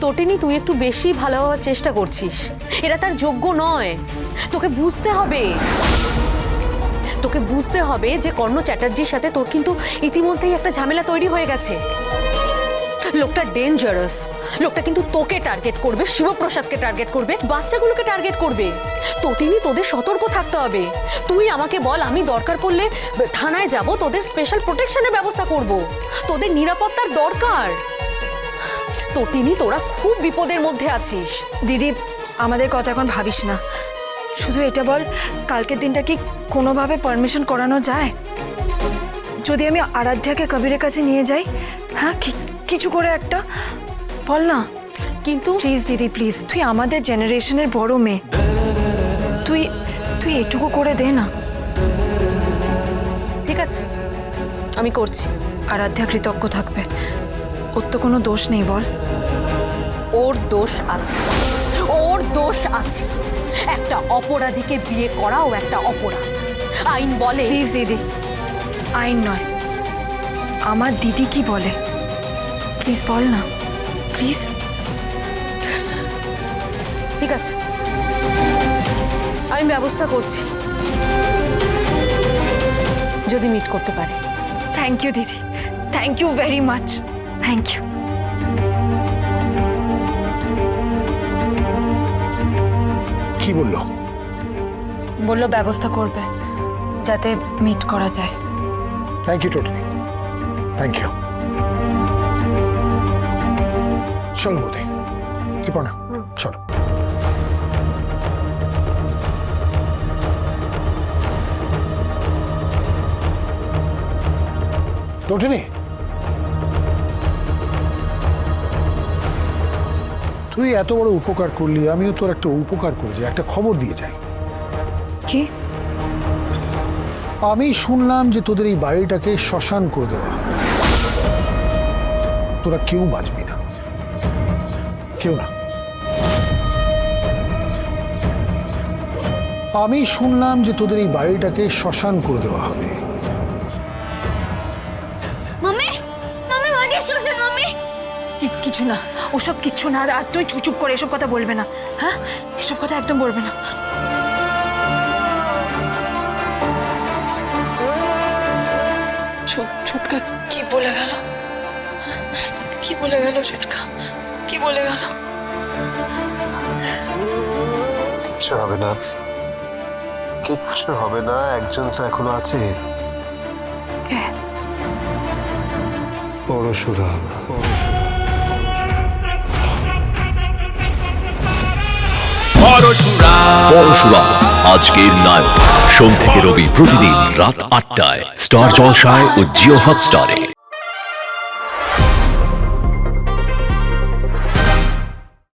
তটিনী, তুই একটু বেশি ভালো হওয়ার চেষ্টা করছিস। এরা তার যোগ্য নয়। তোকে বুঝতে হবে, তোকে বুঝতে হবে যে কর্ণ চ্যাটার্জির সাথে তোর কিন্তু ইতিমধ্যেই একটা ঝামেলা তৈরি হয়ে গেছে। লোকটা ডেঞ্জারাস। লোকটা কিন্তু তোকে টার্গেট করবে, শিবপ্রসাদকে টার্গেট করবে, বাচ্চাগুলোকে টার্গেট করবে। তটিনী, তোদের সতর্ক থাকতে হবে। তুই আমাকে বল, আমি দরকার পড়লে থানায় যাব, তোদের স্পেশাল প্রোটেকশনের ব্যবস্থা করব। তোদের নিরাপত্তার দরকার। তটিনী, তোরা খুব বিপদের মধ্যে আছিস। দিদি, আমাদের কথা এখন ভাবিস না, শুধু এটা বল কালকের দিনটা কি কোনোভাবে পারমিশন করানো যায়? যদি আমি আরাধ্যাকে কবিরের কাছে নিয়ে যাই, হ্যাঁ কিছু করে একটা বল না। কিন্তু প্লিজ দিদি, প্লিজ, তুই আমাদের জেনারেশনের বড় মেয়ে, তুই তুই এটুকু করে দে না। ঠিক আছে, আমি করছি। আরাধ্যা কৃতজ্ঞ থাকবে, ওর তো কোনো দোষ নেই বল। ওর দোষ আছে, ওর দোষ আছে। একটা অপরাধীকে বিয়ে করাও একটা অপরাধ। আইন বলে। প্লিজ দিদি, আইন নয়, আমার দিদি কি বলে প্লিজ বল না, প্লিজ। ঠিক আছে, আমি ব্যবস্থা করছি, যদি মিট করতে পারে। থ্যাংক ইউ দিদি, thank you very much, thank you. কি বললো? বললো ব্যবস্থা করবে যাতে মিট করা যায়। Thank you totally, thank you. চল বৌদি, ত্রিপর্ণা চলো। টোটালি, তুই এত বড় উপকার করলি, আমিও তোর একটা উপকার করেছি, একটা খবর দিয়ে যাই। কি? আমি শুনলাম যে তোদের এই বাড়িটাকে শ্মশান করে দেওয়া, তোরা কেউ বাঁচবি না, কেউ না। আমি শুনলাম যে তোদের এই বাড়িটাকে শ্মশান করে দেওয়া হবে। মাম্মি, মাম্মি, হোয়াট ইজ শ্মশান মাম্মি? কিছু না, ওসব কিচ্ছু না। আর তুই চুপ করে এসব কথা বলবে না, হ্যাঁ, এসব কথা একদম বলবে না। ছোটকা কি বলে গেল? কি বলে গেল ছোটকা? কি বলে গেল? কিচ্ছু হবে না, কিচ্ছু হবে না। একজন তো এখনো আছে। কে? পরশুরাম। পরশুরাম আজকের নায়ক। সোম থেকে রবি প্রতিদিন রাত ৮টায় স্টার জলসায় ও জিও হটস্টারে।